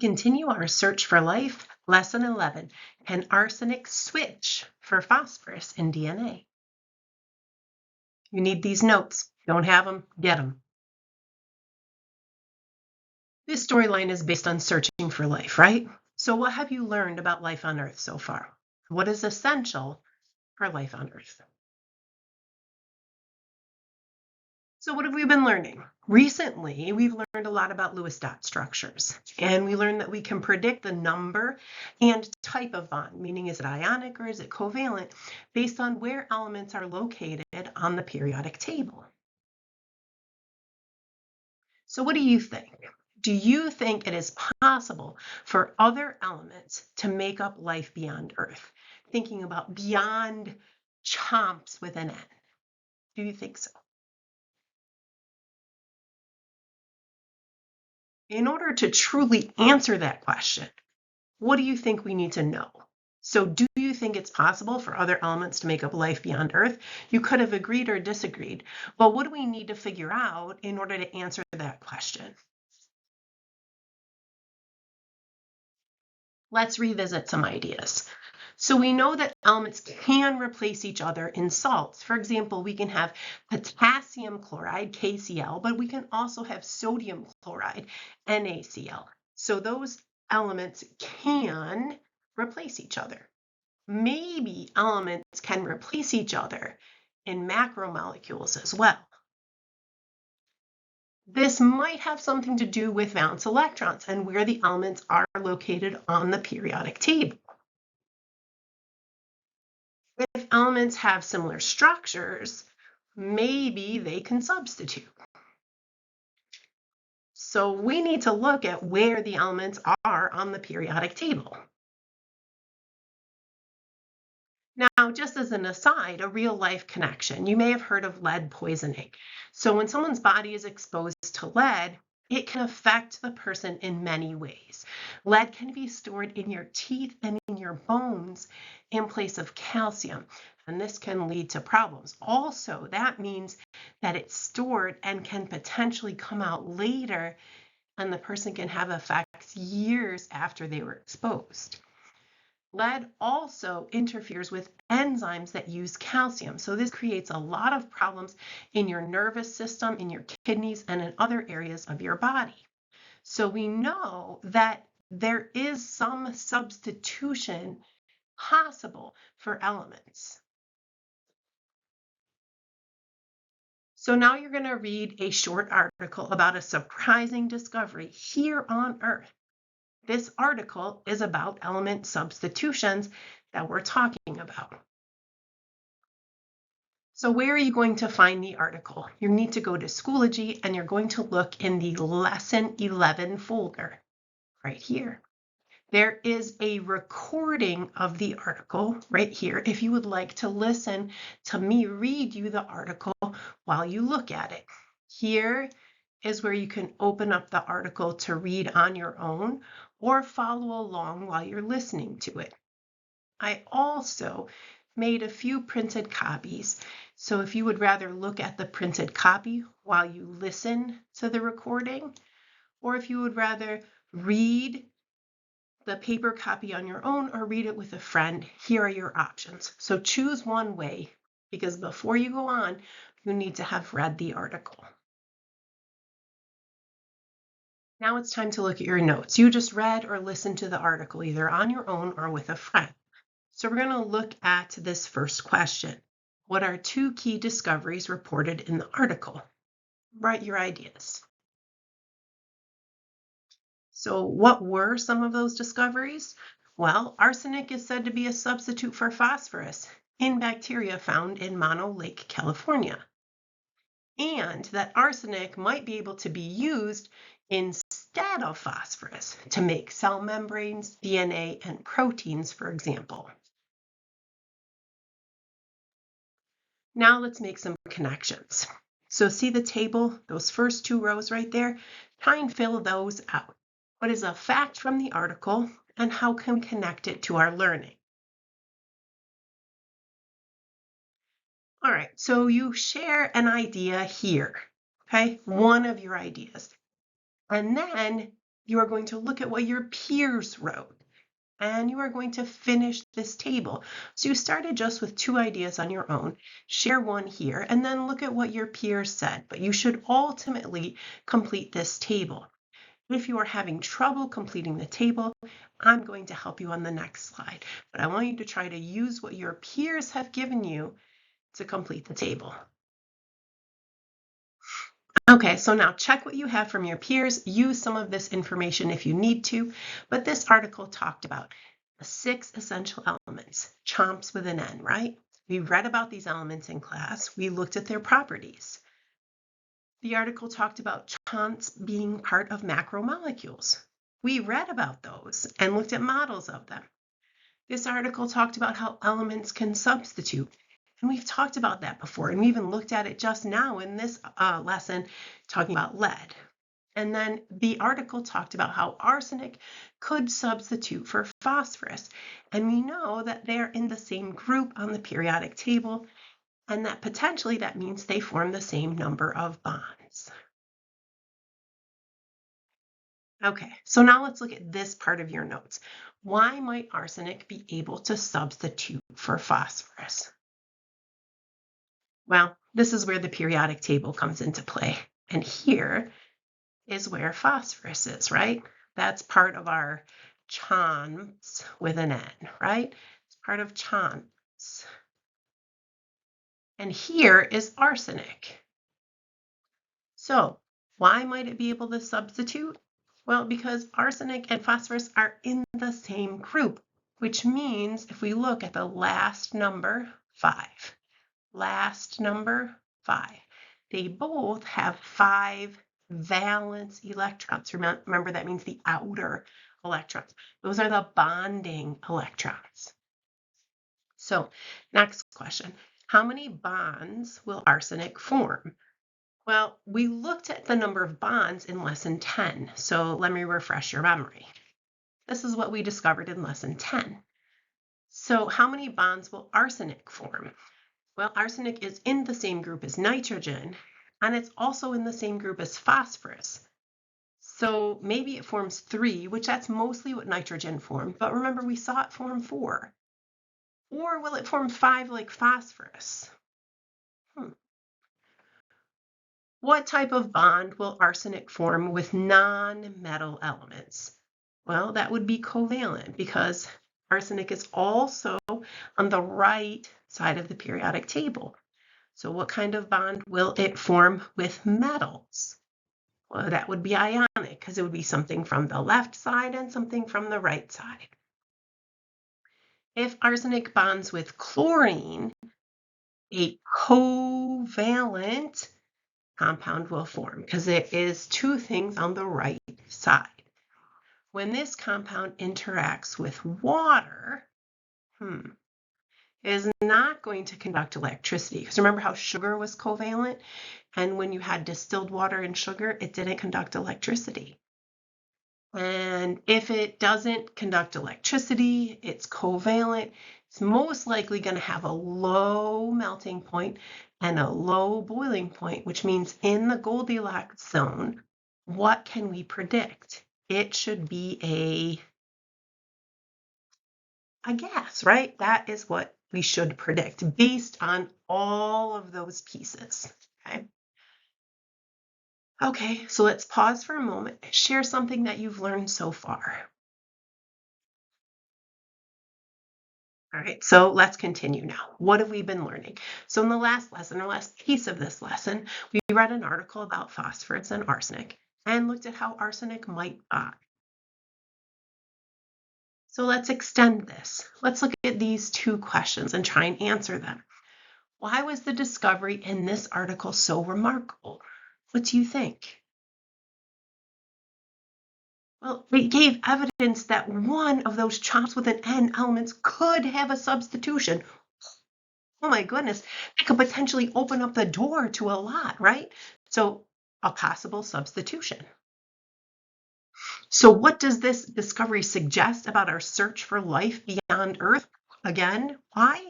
Continue our search for life. Lesson 11, can arsenic switch for phosphorus in DNA? You need these notes. Don't have them, get them. This storyline is based on searching for life, right? So what have you learned about life on Earth so far? What is essential for life on Earth? So what have we been learning? Recently, we've learned a lot about Lewis dot structures, and we learned that we can predict the number and type of bond, meaning is it ionic or is it covalent, based on where elements are located on the periodic table. So what do you think? Do you think it is possible for other elements to make up life beyond Earth? Thinking about beyond chomps with an N. Do you think so? In order to truly answer that question, what do you think we need to know? So do you think it's possible for other elements to make up life beyond Earth? You could have agreed or disagreed. But what do we need to figure out in order to answer that question? Let's revisit some ideas. So we know that elements can replace each other in salts. For example, we can have potassium chloride, KCl, but we can also have sodium chloride, NaCl. So those elements can replace each other. Maybe elements can replace each other in macromolecules as well. This might have something to do with valence electrons and where the elements are located on the periodic table. If elements have similar structures, maybe they can substitute. So we need to look at where the elements are on the periodic table. Now, just as an aside, a real life connection, you may have heard of lead poisoning. So when someone's body is exposed to lead, it can affect the person in many ways. Lead can be stored in your teeth and in your bones in place of calcium, and this can lead to problems. Also, that means that it's stored and can potentially come out later, and the person can have effects years after they were exposed. Lead also interferes with enzymes that use calcium. So this creates a lot of problems in your nervous system, in your kidneys, and in other areas of your body. So we know that there is some substitution possible for elements. So now you're going to read a short article about a surprising discovery here on Earth. This article is about element substitutions that we're talking about. So where are you going to find the article? You need to go to Schoology and you're going to look in the Lesson 11 folder right here. There is a recording of the article right here if you would like to listen to me read you the article while you look at it. Here is where you can open up the article to read on your own or follow along while you're listening to it. I also made a few printed copies. So if you would rather look at the printed copy while you listen to the recording, or if you would rather read the paper copy on your own or read it with a friend, here are your options. So choose one way, because before you go on, you need to have read the article. Now it's time to look at your notes. You just read or listened to the article either on your own or with a friend. So we're going to look at this first question. What are two key discoveries reported in the article? Write your ideas. So what were some of those discoveries? Well, arsenic is said to be a substitute for phosphorus in bacteria found in Mono Lake, California. And that arsenic might be able to be used instead of phosphorus to make cell membranes, DNA, and proteins, for example. Now let's make some connections. So see the table, those first two rows right there? Try and fill those out. What is a fact from the article and how can we connect it to our learning? All right, so you share an idea here, okay? One of your ideas. And then You are going to look at what your peers wrote, and you are going to finish this table. So you started just with 2 ideas on your own, share one here, and then look at what your peers said. But you should ultimately complete this table. If you are having trouble completing the table, I'm going to help you on the next slide. But I want you to try to use what your peers have given you to complete the table. Okay, so now check what you have from your peers. Use some of this information if you need to, but this article talked about the 6 essential elements, chomps with an N, right? We read about these elements in class. We looked at their properties. The article talked about chomps being part of macromolecules. We read about those and looked at models of them. This article talked about how elements can substitute. And we've talked about that before, and we even looked at it just now in this lesson talking about lead. And then the article talked about how arsenic could substitute for phosphorus. And we know that they're in the same group on the periodic table, and that potentially that means they form the same number of bonds. Okay, so now let's look at this part of your notes. Why might arsenic be able to substitute for phosphorus? Well, this is where the periodic table comes into play. And here is where phosphorus is, right? That's part of our chons with an N, right? It's part of chons. And here is arsenic. So why might it be able to substitute? Well, because arsenic and phosphorus are in the same group, which means if we look at the last number, 5, they both have 5 valence electrons. Remember, that means the outer electrons. Those are the bonding electrons. So next question, how many bonds will arsenic form? Well, we looked at the number of bonds in lesson 10, so let me refresh your memory. This is what we discovered in lesson 10. So how many bonds will arsenic form? Well, arsenic is in the same group as nitrogen, and it's also in the same group as phosphorus. So maybe it forms 3, which that's mostly what nitrogen formed, but remember we saw it form 4. Or will it form 5 like phosphorus? What type of bond will arsenic form with non-metal elements? Well, that would be covalent because arsenic is also on the right side of the periodic table. So what kind of bond will it form with metals? Well, that would be ionic because it would be something from the left side and something from the right side. If arsenic bonds with chlorine, a covalent compound will form because it is 2 things on the right side. When this compound interacts with water, it is not going to conduct electricity. Because remember how sugar was covalent? And when you had distilled water and sugar, it didn't conduct electricity. And if it doesn't conduct electricity, it's covalent, it's most likely going to have a low melting point and a low boiling point, which means in the Goldilocks zone, what can we predict? It should be a gas, right? That is what we should predict based on all of those pieces, okay? Okay, so let's pause for a moment and share something that you've learned so far. All right, so let's continue now. What have we been learning? So in the last lesson, or last piece of this lesson, we read an article about phosphorus and arsenic and looked at how arsenic might bond. So let's extend this. Let's look at these 2 questions and try and answer them. Why was the discovery in this article so remarkable? What do you think? Well, it gave evidence that one of those chomps with an N elements could have a substitution. Oh my goodness, that could potentially open up the door to a lot, right? So a possible substitution. So what does this discovery suggest about our search for life beyond Earth? Again, why?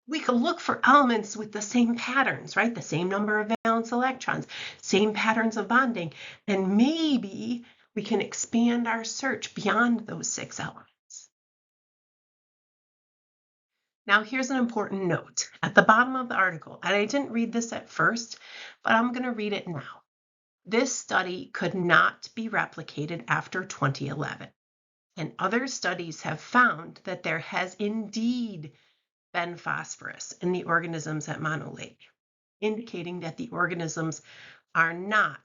we could look for elements with the same patterns, right? The same number of valence electrons, same patterns of bonding, and maybe we can expand our search beyond those 6 elements. Now, here's an important note at the bottom of the article, and I didn't read this at first, but I'm going to read it now. This study could not be replicated after 2011, and other studies have found that there has indeed been phosphorus in the organisms at Mono Lake, indicating that the organisms are not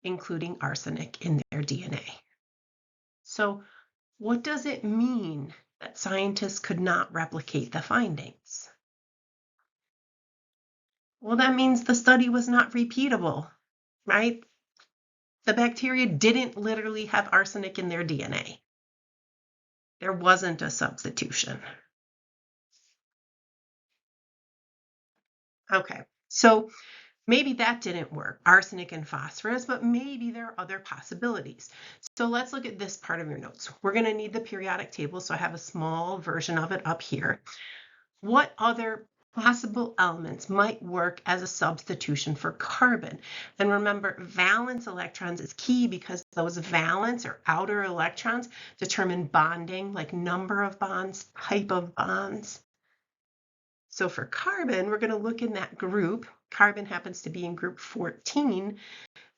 including arsenic in their DNA. So, what does it mean that scientists could not replicate the findings? Well, that means the study was not repeatable, right? The bacteria didn't literally have arsenic in their DNA. There wasn't a substitution. Okay, so maybe that didn't work, arsenic and phosphorus, but maybe there are other possibilities. So let's look at this part of your notes. We're going to need the periodic table, so I have a small version of it up here. What other possible elements might work as a substitution for carbon? And remember, valence electrons is key because those valence or outer electrons determine bonding, like number of bonds, type of bonds. So for carbon, we're going to look in that group. Carbon happens to be in group 14,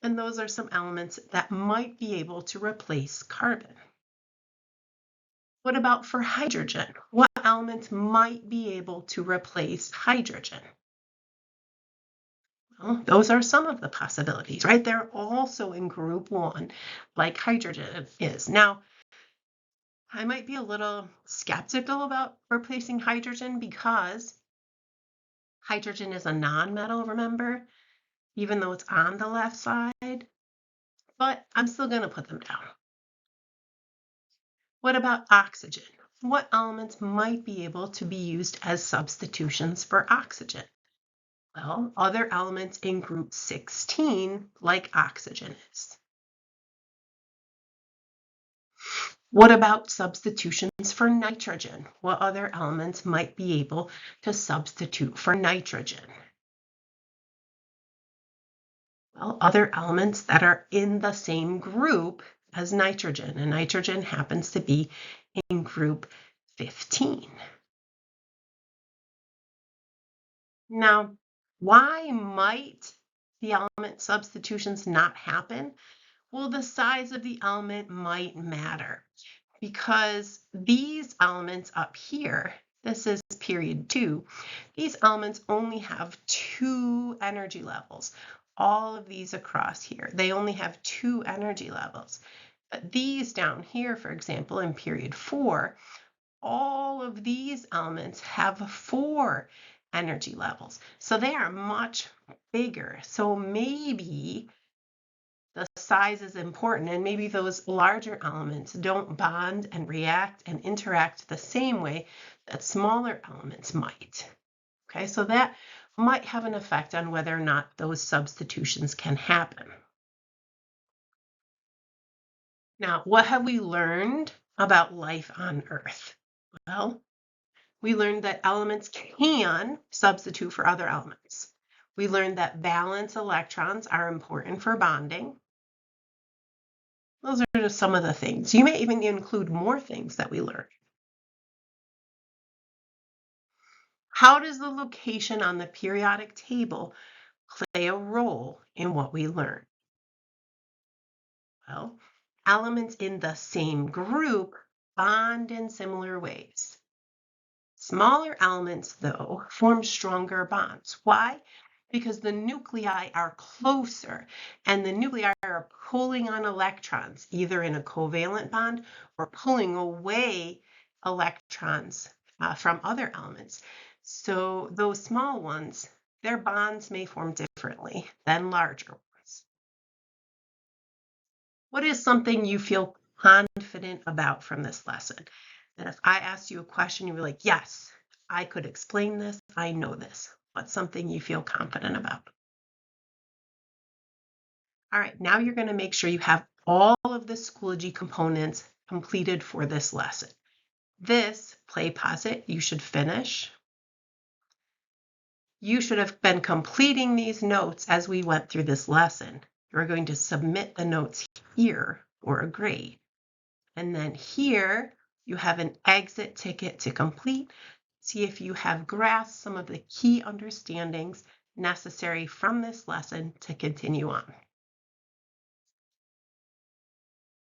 and those are some elements that might be able to replace carbon. What about for hydrogen? What elements might be able to replace hydrogen? Well, those are some of the possibilities, right? They're also in group 1, like hydrogen is. Now, I might be a little skeptical about replacing hydrogen because hydrogen is a nonmetal, remember, even though it's on the left side, but I'm still going to put them down. What about oxygen? What elements might be able to be used as substitutions for oxygen? Well, other elements in group 16, like oxygen is. What about substitutions for nitrogen? What other elements might be able to substitute for nitrogen? Well, other elements that are in the same group as nitrogen, and nitrogen happens to be in group 15. Now, why might the element substitutions not happen? Well, the size of the element might matter because these elements up here, this is period 2, these elements only have 2 energy levels. All of these across here, they only have 2 energy levels. But these down here, for example, in period 4, all of these elements have 4 energy levels. So they are much bigger. So maybe the size is important, and maybe those larger elements don't bond and react and interact the same way that smaller elements might. Okay, so that might have an effect on whether or not those substitutions can happen. Now, what have we learned about life on Earth? Well, we learned that elements can substitute for other elements. We learned that valence electrons are important for bonding. Those are just some of the things. You may even include more things that we learned. How does the location on the periodic table play a role in what we learn? Well, elements in the same group bond in similar ways. Smaller elements, though, form stronger bonds. Why? Because the nuclei are closer, and the nuclei are pulling on electrons, either in a covalent bond or pulling away electrons from other elements. So those small ones, their bonds may form differently than larger ones. What is something you feel confident about from this lesson? That if I asked you a question, you were like, yes, I could explain this, I know this. What's something you feel confident about? All right, now you're going to make sure you have all of the Schoology components completed for this lesson. This play posit you should finish. You should have been completing these notes as we went through this lesson. You're going to submit the notes here for a grade. And then here you have an exit ticket to complete. See if you have grasped some of the key understandings necessary from this lesson to continue on.